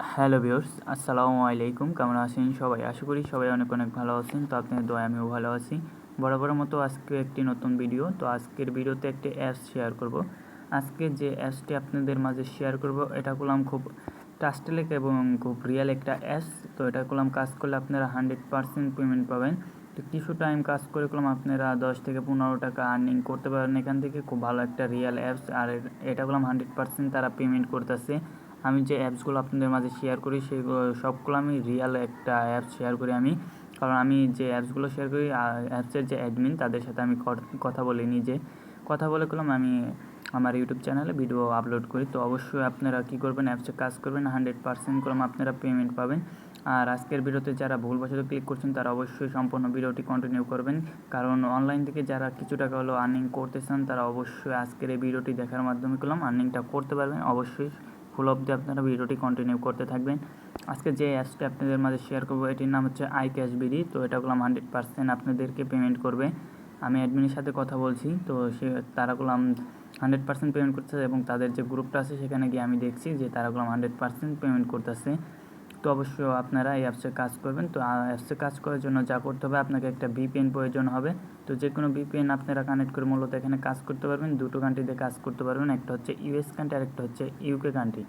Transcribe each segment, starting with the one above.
Hello viewers, আসসালামু আলাইকুম। কেমন আছেন সবাই? আশা করি সবাই অনেক ভালো আছেন। তো আপনাদের দয়ায় আমিও ভালো আছি। বরাবরের মতো আজকে একটি নতুন ভিডিও। তো আজকের ভিডিওতে একটি অ্যাপস শেয়ার করব। আজকে যে অ্যাপসটি আপনাদের মাঝে শেয়ার করব এটা করলাম খুব ট্রাস্টেড এবং খুব রিয়েল একটা অ্যাপস। তো এটা করলাম কাজ করলে আপনারা 100% পেমেন্ট পাবেন। তো কিছু টাইম কাজ করে করলাম আপনারা 10 থেকে 15 টাকা আর্নিং করতে পারেন এখান থেকে। খুব ভালো একটা রিয়েল অ্যাপস। আর এটা করলাম 100% তারা পেমেন্ট করতেছে। আমি যে অ্যাপসগুলো আপনাদের মাঝে শেয়ার করি সেগুলো সবগুলো আমি রিয়েল একটা অ্যাপস শেয়ার করি আমি, কারণ আমি যে অ্যাপসগুলো শেয়ার করি অ্যাপসের যে অ্যাডমিন তাদের সাথে আমি কথা বলি, নিজে কথা বলে করলাম আমি আমার ইউটিউব চ্যানেলে ভিডিও আপলোড করি। তো অবশ্যই আপনারা কী করবেন, অ্যাপসে কাজ করবেন, 100% করলাম আপনারা পেমেন্ট পাবেন। আর আজকের ভিডিওতে যারা ভুলবশত ক্লিক করছেন তারা অবশ্যই সম্পূর্ণ ভিডিওটি কন্টিনিউ করবেন, কারণ অনলাইন থেকে যারা কিছু টাকা হলো আর্নিং করতে চান তারা অবশ্যই আজকের এই ভিডিওটি দেখার মাধ্যমে করলাম আর্নিংটা করতে পারবেন। অবশ্যই ফুল অবধি আপনারা ভিডিওটি কন্টিনিউ করতে থাকবেন। আজকে যে অ্যাপসটি আপনাদের মাঝে শেয়ার করবো এটির নাম হচ্ছে iCash বিডি। তো এটা করলাম 100% আপনাদেরকে পেমেন্ট করবে। আমি অ্যাডমিনের সাথে কথা বলছি, তো তারা করলাম 100% পেমেন্ট করতেছে এবং তাদের যে গ্রুপটা আছে সেখানে গিয়ে আমি দেখছি যে তারা করলাম 100% পেমেন্ট করতেছে। তো অবশ্যই আপনারা এই অ্যাপসে কাজ করবেন। তো অ্যাপসে কাজ করার জন্য যা করতে হবে, আপনাকে একটা ভিপিএন প্রয়োজন হবে। তো যে কোনো ভিপিএন আপনারা কানেক্ট করে মূলত এখানে কাজ করতে পারবেন। দুটো কান্ট্রিতে কাজ করতে পারবেন, একটা হচ্ছে ইউএস কান্ট্রি আর একটা হচ্ছে ইউকে কান্ট্রি।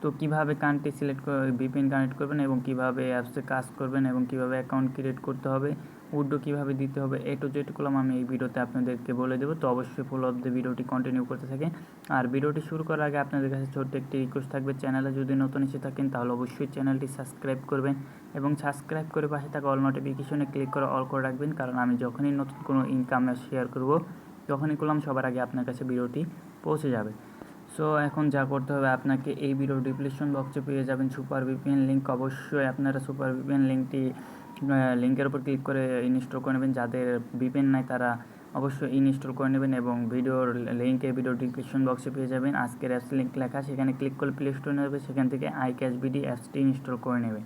তো কীভাবে কান্ট্রি সিলেক্ট করে ভিপিএন কানেক্ট করবেন এবং কীভাবে অ্যাপসে কাজ করবেন এবং কীভাবে অ্যাকাউন্ট ক্রিয়েট করতে হবে, উইথড্র কীভাবে দিতে হবে, এ টু জেড করলাম আমি এই ভিডিওতে আপনাদেরকে বলে দেবো। তো অবশ্যই ফুল অফ দ্য ভিডিওটি কন্টিনিউ করতে থাকে। আর ভিডিওটি শুরু করার আগে আপনাদের কাছে ছোট্ট একটি রিকোয়েস্ট থাকবে, চ্যানেলে যদি নতুন এসে থাকেন তাহলে অবশ্যই চ্যানেলটি সাবস্ক্রাইব করবেন এবং সাবস্ক্রাইব করে পাশে থাকা অল নোটিফিকেশনে ক্লিক করে অল করে রাখবেন, কারণ আমি যখনই নতুন কোনো ইনকাম শেয়ার করব তখনই করলাম সবার আগে আপনার কাছে ভিডিওটি পৌঁছে যাবে। সো এখন যা করতে হবে, আপনাকে এই ভিডিও ডিসক্রিপশন বক্সে পেয়ে যাবেন সুপার ভিপিএন লিঙ্ক। অবশ্যই আপনারা সুপার ভিপিএন লিঙ্কের উপর ক্লিক করে ইনস্টল করে নেবেন। যাদের ভিপিএন নাই তারা অবশ্যই ইনস্টল করে নেবেন এবং ভিডিওর লিঙ্কে ভিডিও ডিসক্রিপশন বক্সে পেয়ে যাবেন আজকের অ্যাপস লিঙ্ক লেখা, সেখানে ক্লিক করলে প্লে স্টোরে নেবে, সেখান থেকে iCash বিডি অ্যাপসটি ইনস্টল করে নেবেন।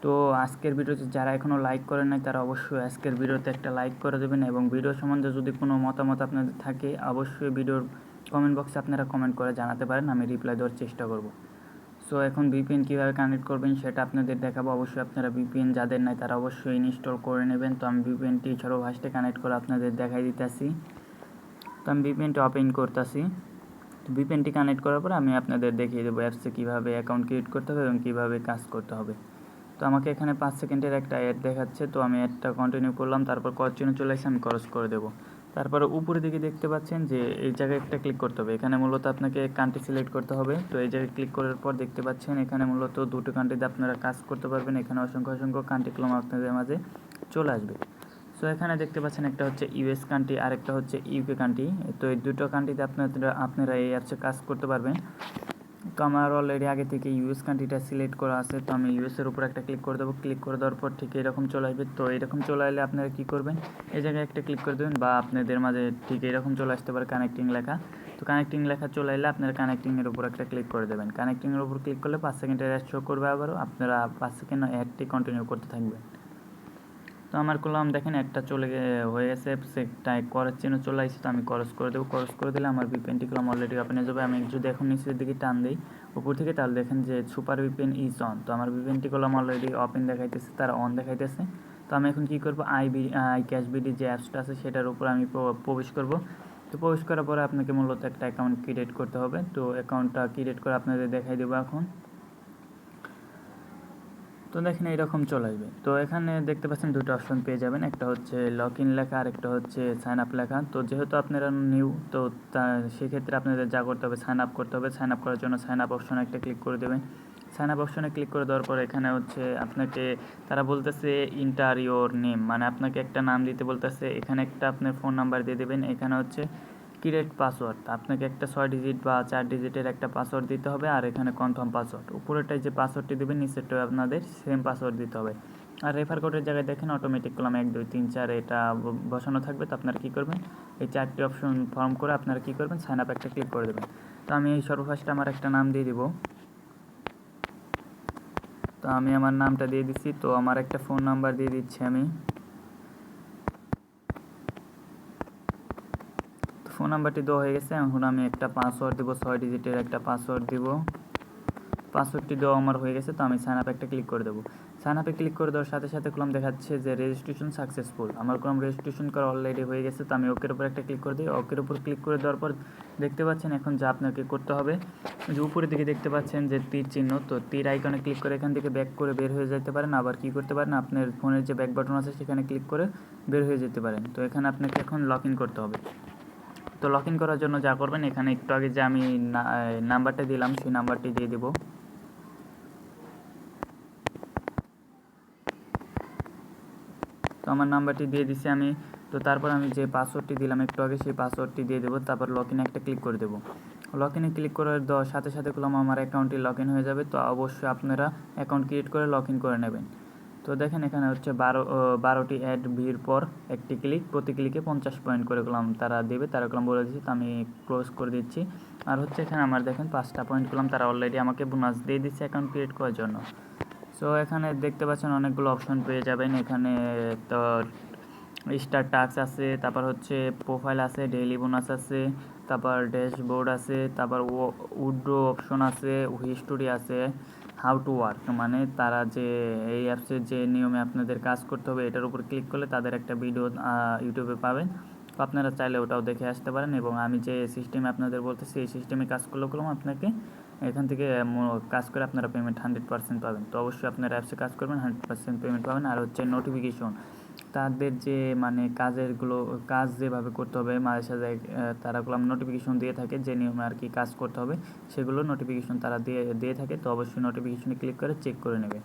তো আজকের ভিডিওতে যারা এখনও লাইক করেন নাই তারা অবশ্যই আজকের ভিডিওতে একটা লাইক করে দেবেন এবং ভিডিও সম্বন্ধে যদি কোনো মতামত আপনাদের থাকে অবশ্যই ভিডিওর কমেন্ট বক্সে আপনারা কমেন্ট করে জানাতে পারেন, আমি রিপ্লাই দেওয়ার চেষ্টা করব। সো এখন ভিপিএন কীভাবে কানেক্ট করবেন সেটা আপনাদের দেখাবো। অবশ্যই আপনারা ভিপিএন যাদের নাই তারা অবশ্যই ইনস্টল করে নেবেন। তো আমি ভিপিএনটি সর্বফার্স্টে কানেক্ট করে আপনাদের দেখাই দিতেছি। তো আমি ভিপিএনটি ওপেন করতেছি। তো ভিপিএনটি কানেক্ট করার পর আমি আপনাদের দেখিয়ে দেবো অ্যাপসে কীভাবে অ্যাকাউন্ট ক্রিয়েট করতে হবে এবং কীভাবে কাজ করতে হবে। তো আমাকে এখানে 5 সেকেন্ডের একটা অ্যাড দেখাচ্ছে, তো আমি অ্যাডটা কন্টিনিউ করলাম, তারপর চিহ্ন চলে আসছে, আমি ক্রস করে দেবো। তারপরে উপরের দিকে দেখতে পাচ্ছেন যে এই জায়গায় একটা ক্লিক করতে হবে, এখানে মূলত আপনাকে কান্ট্রি সিলেক্ট করতে হবে। তো এই জায়গায় ক্লিক করার পর দেখতে পাচ্ছেন এখানে মূলত দুটো কান্ট্রিতে আপনারা কাজ করতে পারবেন। এখানে অসংখ্য কান্ট্রিগুলো আপনাদের মাঝে চলে আসবে। সো এখানে দেখতে পাচ্ছেন একটা হচ্ছে ইউএস কান্ট্রি আর একটা হচ্ছে ইউকে কান্ট্রি। তো এই দুটো কান্ট্রিতে আপনারা এই অ্যাপসে কাজ করতে পারবেন। তো আমার অলরেডি আগে থেকে ইউএস কান্ট্রিটা সিলেক্ট করা আছে, তো আমি ইউএসের উপর একটা ক্লিক করে দেবো। ক্লিক করে দেওয়ার পর ঠিক এরকম চলে আসবে। তো এরকম চলে আসলে আপনারা কী করবেন, এই জায়গায় একটা ক্লিক করে দেবেন বা আপনাদের মাঝে ঠিক এরকম চলে আসতে পারে কানেক্টিং লেখা। তো কানেক্টিং লেখা চলে এলে আপনারা কানেক্টিংয়ের উপর একটা ক্লিক করে দেবেন। কানেক্টিংয়ের উপর ক্লিক করলে 5 সেকেন্ডের অ্যাড শো করবে, আবারও আপনারা 5 সেকেন্ড অ্যাডটি কন্টিনিউ করতে থাকবেন। তো আমার করলাম দেখেন একটা হয়ে গেছে, সেটা করার চিহ্ন চলে আসছে, তো আমি ক্রস করে দেবো। ক্রস করে দিলে আমার ভিপিএনটি করলাম অলরেডি ওপেন হয়ে যাবে। আমি যদি এখন নিচের দিকে টান দিই উপর থেকে তাহলে দেখেন যে সুপার ভিপিএন ইজ অন। তো আমার ভিপিএনটি করলাম অলরেডি ওপেন দেখাইতেছে, তারা অন দেখাইতেছে। তো আমি এখন কী করবো, iCash বিডি যে অ্যাপসটা আছে সেটার উপর আমি প্রবেশ করব। তো প্রবেশ করার পরে আপনাকে মূলত একটা অ্যাকাউন্ট ক্রিয়েট করতে হবে। তো অ্যাকাউন্টটা ক্রিয়েট করে আপনাদের দেখাই দেবো এখন। তো দেখেন এইরকম চলে আসবে। তো এখানে দেখতে পাচ্ছেন দুটো অপশন পেয়ে যাবেন, একটা হচ্ছে লগ ইন লেখা আর একটা হচ্ছে সাইন আপ লেখা। তো যেহেতু আপনারা নিউ, তো সেক্ষেত্রে আপনাদের যা করতে হবে সাইন আপ করতে হবে। সাইন আপ করার জন্য সাইন আপ অপশনে একটা ক্লিক করে দেবেন। সাইন আপ অপশনে ক্লিক করে দেওয়ার পর এখানে হচ্ছে আপনাকে তারা বলতেছে ইন্টার ইওর নেম, মানে আপনাকে একটা নাম দিতে বলতেছে। এখানে একটা আপনার ফোন নাম্বার দিয়ে দেবেন। এখানে হচ্ছে ক্রিয়েট পাসওয়ার্ড, আপনাকে একটা 6 ডিজিট বা 4 ডিজিটের একটা পাসওয়ার্ড দিতে হবে। আর এখানে কনফার্ম পাসওয়ার্ড, উপরেরটাই যে পাসওয়ার্ডটি দেবেন নিচেরটাও আপনাদের সেম পাসওয়ার্ড দিতে হবে। আর রেফার কোডের জায়গায় দেখেন অটোমেটিক কলাম 1 2 3 4 এটা বসানো থাকবে। তো আপনারা কী করবেন, এই 4টি অপশন ফর্ম করে আপনারা কী করবেন, সাইন আপ একটা ক্লিক করে দেবেন। তো আমি এই সর্বফার্স্টে আমার একটা নাম দিয়ে দিব। তো আমি আমার নামটা দিয়ে দিচ্ছি। তো আমার একটা ফোন নাম্বার দিয়ে দিচ্ছি আমি। ফোন নাম্বারটি দেওয়া হয়ে গেছে। এখন আমি একটা পাসওয়ার্ড দিব, 6 ডিজিটের একটা পাসওয়ার্ড দিব। পাসওয়ার্ডটি দেওয়া আমার হয়ে গেছে। তো আমি সাইন আপ একটা ক্লিক করে দেবো। সাইন আপে ক্লিক করে দেওয়ার সাথে সাথে কলম দেখাচ্ছে যে রেজিস্ট্রেশন সাকসেসফুল। আমার কলম রেজিস্ট্রেশন করা অলরেডি হয়ে গেছে। তো আমি ওকের উপর একটা ক্লিক করে দিই। ওকের উপর ক্লিক করে দেওয়ার পর দেখতে পাচ্ছেন এখন যা আপনাকে করতে হবে, যে উপরের দিকে দেখতে পাচ্ছেন যে তীর চিহ্ন, তো তীর আইকনে ক্লিক করে এখান থেকে ব্যাক করে বের হয়ে যেতে পারেন। আবার কি করতে পারেন, আপনার ফোনের যে ব্যাক বাটন আছে সেখানে ক্লিক করে বের হয়ে যেতে পারেন। তো এখানে আপনাকে এখন লগ ইন করতে হবে। তো লগ ইন করার জন্য যা করবেন, এখানে একটু আগে যে আমি নাম্বারটা দিলাম সেই নাম্বারটি দিয়ে দেবো। তো আমার নাম্বারটি দিয়ে দিছি আমি। তো তারপর আমি যে পাসওয়ার্ডটি দিলাম একটু আগে সেই পাসওয়ার্ডটি দিয়ে দেবো। তারপর লগ ইনে একটা ক্লিক করে দেবো। লগ ইনে ক্লিক করার সাথে সাথে করলাম আমার অ্যাকাউন্টটি লগ ইন হয়ে যাবে। তো অবশ্যই আপনারা অ্যাকাউন্ট ক্রিয়েট করে লগ ইন করে নেবেন। তো দেখেন এখানে হচ্ছে 12টি অ্যাড ভির পর একটি ক্লিক, প্রতি ক্লিকে 50 পয়েন্ট করে করলাম তারা দেবে, তারা করলাম বলে দিচ্ছি। তো আমি ক্লোজ করে দিচ্ছি। আর হচ্ছে এখানে আমার দেখেন 5টা পয়েন্ট করলাম, তারা অলরেডি আমাকে বোনাস দিয়ে দিচ্ছে অ্যাকাউন্ট ক্রিয়েট করার জন্য। সো এখানে দেখতে পাচ্ছেন অনেকগুলো অপশন পেয়ে যাবেন। এখানে তো স্টার টাস্ক আছে, তারপর হচ্ছে প্রোফাইল আছে, ডেইলি বোনাস আছে, তারপর ড্যাশবোর্ড আছে, তারপর উইথড্র অপশন আছে, হিস্টোরি আছে, হাউ টু ওয়ার্ক, মানে তারা যে এই অ্যাপসের যে নিয়মে আপনাদের কাজ করতে হবে এটার উপর ক্লিক করলে তাদের একটা ভিডিও ইউটিউবে পাবেন। তো আপনারা চাইলে ওটাও দেখে আসতে পারেন। এবং আমি যে সিস্টেমে আপনাদের বলতেছি এই সিস্টেমে কাজ করলেও আপনাকে এখান থেকে কাজ করে আপনারা পেমেন্ট 100% পাবেন। তো অবশ্যই আপনারা অ্যাপসে কাজ করবেন, 100% পেমেন্ট পাবেন। আর হচ্ছে নোটিফিকেশন, তাদের যে মানে কাজ যেভাবে করতে হবে মাঝে সাঝে তারা নোটিফিকেশন দিয়ে থাকে, যে নিয়মে আর কি কাজ করতে হবে সেগুলো নোটিফিকেশন তারা দিয়ে থাকে। তো অবশ্যই নোটিফিকেশনে ক্লিক করে চেক করে নেবে।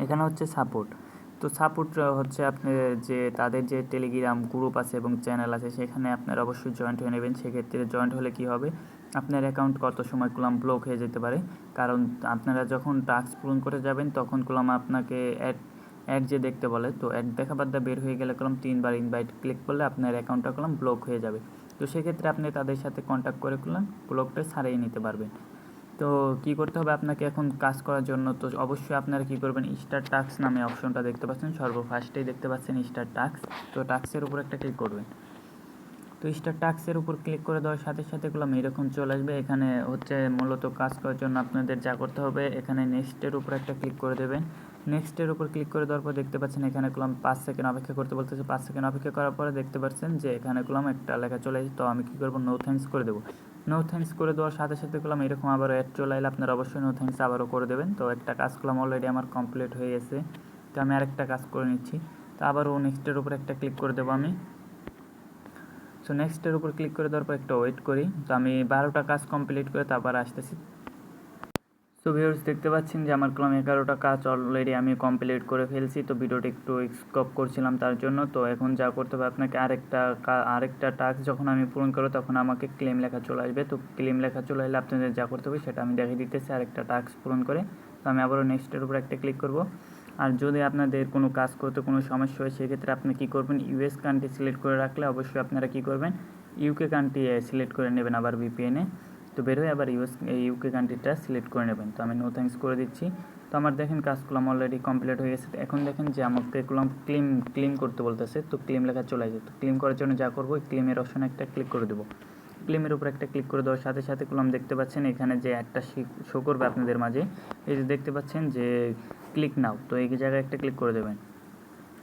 এখানে হচ্ছে সাপোর্ট। তো সাপোর্ট হচ্ছে আপনি যে তাদের যে টেলিগ্রাম গ্রুপ আছে এবং চ্যানেল আছে সেখানে আপনারা অবশ্যই জয়েন্ট হয়ে নেবেন। সেক্ষেত্রে জয়েন্ট হলে কি হবে, আপনার অ্যাকাউন্ট কত সময় ব্লক হয়ে যেতে পারে। কারণ আপনারা যখন টাস্ক পূরণ করে যাবেন তখন আপনাকে অ্যাড যে দেখতে বলে, তো অ্যাড দেখা বাদ বের হয়ে গেলে 3বার ইনভাইট ক্লিক করলে আপনার অ্যাকাউন্টটা ব্লক হয়ে যাবে। তো সেক্ষেত্রে আপনি তাদের সাথে কন্ট্যাক্ট করে ব্লকটা ছাড়িয়ে নিতে পারবেন। তো কি করতে হবে আপনাকে এখন কাজ করার জন্য, তো অবশ্যই আপনারা কি করবেন, স্টার টাস্ক নামে অপশনটা দেখতে পাচ্ছেন, সর্বফার্স্টেই দেখতে পাচ্ছেন স্টার টাস্ক। তো টাস্কের উপর একটা ক্লিক করবেন। তো স্টার টাস্কের উপর ক্লিক করে দেওয়ার সাথে সাথে এরকম চলে আসবে। এখানে হচ্ছে মূলত কাজ করার জন্য আপনাদের যা করতে হবে, এখানে নেক্সটের উপর একটা ক্লিক করে দেবেন। নেক্সটের উপর ক্লিক করে দেওয়ার পর দেখতে পাচ্ছেন এখানে 5 সেকেন্ড অপেক্ষা করতে বলতেছে। 5 সেকেন্ড অপেক্ষা করার পরে দেখতে পাচ্ছেন যে এখানে একটা লেখা চলে আসে। তো আমি কী করবো, নো থ্যাঙ্কস করে দেবো। নো থ্যাঙ্কস করে দেওয়ার সাথে সাথে এরকম আবারও অ্যাড চলে এলে আপনারা অবশ্যই নো থ্যাঙ্কস আবারও করে দেবেন। তো একটা কাজ অলরেডি আমার কমপ্লিট হয়ে গেছে। তো আমি আরেকটা কাজ করে নিচ্ছি। তো আবারও নেক্সটের উপর একটা ক্লিক করে দেবো আমি। সো নেক্সটের উপর ক্লিক করে দেওয়ার পর একটু ওয়েট করি। তো আমি 12টা কাজ কমপ্লিট করে তারপর আসতেছি। সো ভিউয়ার্স দেখতে পাচ্ছেন যে আমার 11টা কাজ অলরেডি আমি কমপ্লিট করে ফেলছি। তো ভিডিওটা একটু স্কিপ করছিলাম তার জন্য। তো এখন যা করতে হবে, আপনাকে আরেকটা টাস্ক যখন আমি পূরণ করব তখন আমাকে ক্লেম লেখা চলে আসবে। তো ক্লেম লেখা চলে এলে আপনাদের যা করতে হবে সেটা আমি দেখিয়ে দিতেছি আরেকটা টাস্ক পূরণ করে। তো আমি আবারও নেক্সটের উপর একটা ক্লিক করব। আর যদি আপনাদের কোনো কাজ করতে কোনো সমস্যা হয় সেক্ষেত্রে আপনি কী করবেন, ইউএস কান্ট্রি সিলেক্ট করে রাখলে অবশ্যই আপনারা কী করবেন, ইউকে কান্ট্রি সিলেক্ট করে নেবেন আবার ভিপিএনে। তো বের হয়ে আবার ইউকে কান্ট্রিটা সিলেক্ট করে নেবেন। তো আমি নো থ্যাঙ্কস করে দিচ্ছি। তো আমার দেখেন কাজগুলো অলরেডি কমপ্লিট হয়ে গেছে। এখন দেখেন যে আমাকে ক্লেম করতে বলতেছে। তো ক্লেম লেখা চলে আসে। তো ক্লেম করার জন্য যা করবো, ক্লেমের অপশনে একটা ক্লিক করে দেবো। ক্লেমের উপর একটা ক্লিক করে দেওয়ার সাথে সাথে দেখতে পাচ্ছেন এখানে যে একটা শো করবে আপনাদের মাঝে, এই যে দেখতে পাচ্ছেন যে ক্লিক নাও। তো এই জায়গায় একটা ক্লিক করে দেবেন।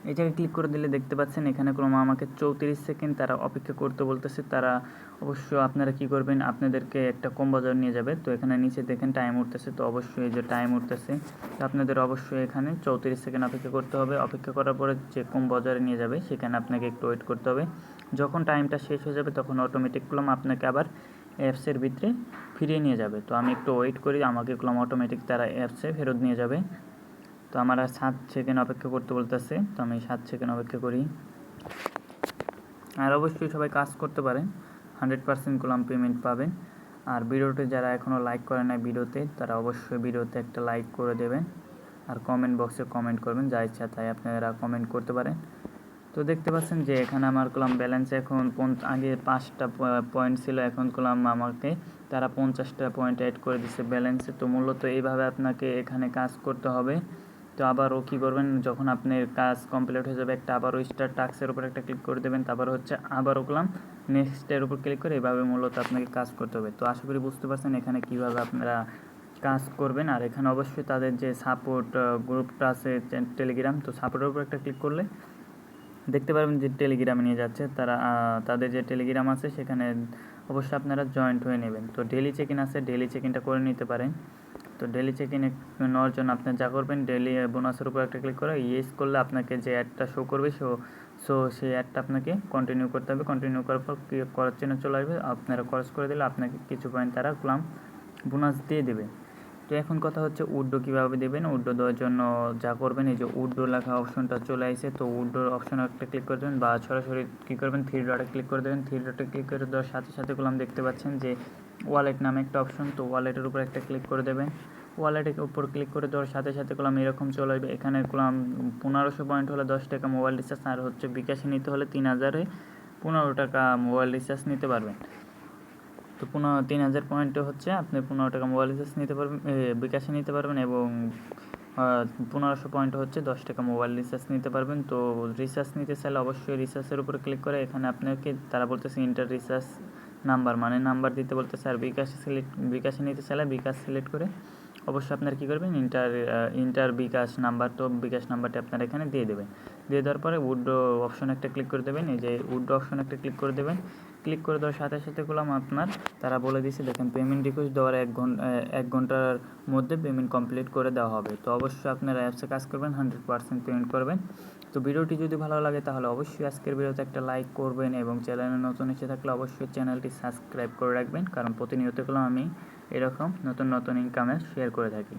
এই জায়গায় ক্লিক করে দিলে দেখতে পাচ্ছেন এখানে আমাকে 34 সেকেন্ড তারা অপেক্ষা করতে বলতেছে। তারা অবশ্য আপনারা কি করবেন, আপনাদেরকে একটা কম বাজার নিয়ে যাবে। তো এখানে নিচে দেখেন টাইম উঠতেছে। তো অবশ্যই এই যে টাইম উঠতেছে, তো আপনাদের অবশ্যই এখানে 34 সেকেন্ড অপেক্ষা করতে হবে। অপেক্ষা করার পরে যে কম বাজারে নিয়ে যাবে সেখানে আপনাকে একটু ওয়েট করতে হবে। যখন টাইমটা শেষ হয়ে যাবে তখন অটোমেটিক আপনাকে আবার অ্যাপসের ভিতরে ফিরিয়ে নিয়ে যাবে। তো আমি একটু ওয়েট করি, আমাকে অটোমেটিক তারা অ্যাপসে ফেরত নিয়ে যাবে। তো আমার আর 7 সেকেন্ড অপেক্ষা করতে বলতেছে। তো আমি 7 সেকেন্ড অপেক্ষা করি। আর অবশ্যই সবাই কাজ করতে পারেন, 100% পেমেন্ট পাবেন। আর ভিডিওতে যারা এখনও লাইক করে নাই ভিডিওতে, তারা অবশ্যই ভিডিওতে একটা লাইক করে দেবেন। আর কমেন্ট বক্সে কমেন্ট করবেন, যা ইচ্ছা তাই আপনারা কমেন্ট করতে পারেন। তো দেখতে পাচ্ছেন যে এখানে আমার ব্যালেন্স এখন আগে 5টা পয়েন্ট ছিল, এখন আমাকে তারা 50টা পয়েন্ট অ্যাড করে দিচ্ছে ব্যালেন্সে। তো মূলত এইভাবে আপনাকে এখানে কাজ করতে হবে। তো আবারও কী করবেন, যখন আপনার কাজ কমপ্লিট হয়ে যাবে একটা আবারও স্টার টাস্কের উপর একটা ক্লিক করে দেবেন। তারপর হচ্ছে আবারও নেক্সটের উপর ক্লিক করে এইভাবে মূলত আপনাকে কাজ করতে হবে। তো আশা করি বুঝতে পারছেন এখানে কীভাবে আপনারা কাজ করবেন। আর এখানে অবশ্যই তাদের যে সাপোর্ট গ্রুপটা আছে টেলিগ্রাম, তো সাপোর্টের উপর একটা ক্লিক করলে দেখতে পারবেন যে টেলিগ্রামে নিয়ে যাচ্ছে। তাদের যে টেলিগ্রাম আছে সেখানে অবশ্যই আপনারা জয়েন্ট হয়ে নেবেন। তো ডেলি চেক ইন আছে, ডেলি চেক ইনটা করে নিতে পারেন। তো ডেলি চেক ইন নেওয়ার জন্য আপনি যা করবেন, ডেলি বোনাসের উপর একটা ক্লিক করে ইয়েস করলে আপনাকে যে অ্যাডটা শো করবে সেই অ্যাডটা আপনাকে কন্টিনিউ করতে হবে। কন্টিনিউ করার পর করার জন্য চলে আসবে, আপনারা খরচ করে দিলে আপনাকে কিছু পয়েন্ট তারা বোনাস দিয়ে দেবে। তো এখন কথা হচ্ছে উইথড্র কীভাবে দেবেন। উইথড্র দেওয়ার জন্য যা করবেন, এই যে উইথড্র লেখা অপশনটা চলে আসে, তো উইথড্র অপশনে একটা ক্লিক করে দেবেন বা সরাসরি কী করবেন, থ্রি ডটে ক্লিক করে দেবেন। থ্রি ডটে ক্লিক করে দেওয়ার সাথে সাথে দেখতে পাচ্ছেন যে ওয়ালেট নামে একটা অপশন, তো ওয়ালেটের উপর একটা ক্লিক করে দেবেন। ওয়ালেটের উপর ক্লিক করে দেওয়ার সাথে সাথে এরকম চলে আসবে। এখানে 1500 পয়েন্ট হলে 10 টাকা মোবাইল রিচার্জ, আর হচ্ছে বিকাশে নিতে হলে 3000-এ 15 টাকা মোবাইল রিচার্জ নিতে পারবেন। তো 3000 পয়েন্টে হচ্ছে আপনি 15 টাকা মোবাইল রিচার্জ নিতে পারবেন, বিকাশে নিতে পারবেন, এবং 1500 পয়েন্টে হচ্ছে 10 টাকা মোবাইল রিচার্জ নিতে পারবেন। তো রিচার্জ নিতে চাইলে অবশ্যই রিচার্জের উপরে ক্লিক করে এখানে আপনাকে তারা বলতেছে ইন্টার রিচার্জ নাম্বার, মানে নাম্বার দিতে বলতেছে। আর বিকাশে নিতে চাইলে বিকাশ সিলেক্ট করে অবশ্যই আপনারা কী করবেন, ইন্টার বিকাশ নাম্বার, তো বিকাশ নাম্বারটি আপনারা এখানে দিয়ে দেবেন। দিয়ে দেওয়ার পরে উইথড্র অপশন একটা ক্লিক করে দেবেন। এই যে উইথড্র অপশন একটা ক্লিক করে দেবেন। ক্লিক করে দেওয়ার সাথে সাথে আপনার তারা বলে দিচ্ছে, দেখেন পেমেন্ট রিকোয়েস্ট দেওয়ার 1 ঘন্টার মধ্যে পেমেন্ট কমপ্লিট করে দেওয়া হবে। তো অবশ্যই আপনারা অ্যাপসে কাজ করবেন, 100% পেমেন্ট করবেন। তো ভিডিওটি যদি ভালো লাগে তাহলে অবশ্যই আজকের ভিডিওতে একটা লাইক করবেন, এবং চ্যানেলে নতুন এসে থাকলে অবশ্যই চ্যানেলটি সাবস্ক্রাইব করে রাখবেন, কারণ প্রতিনিয়ত আমি এরকম নতুন নতুন ইনকামের শেয়ার করে থাকি।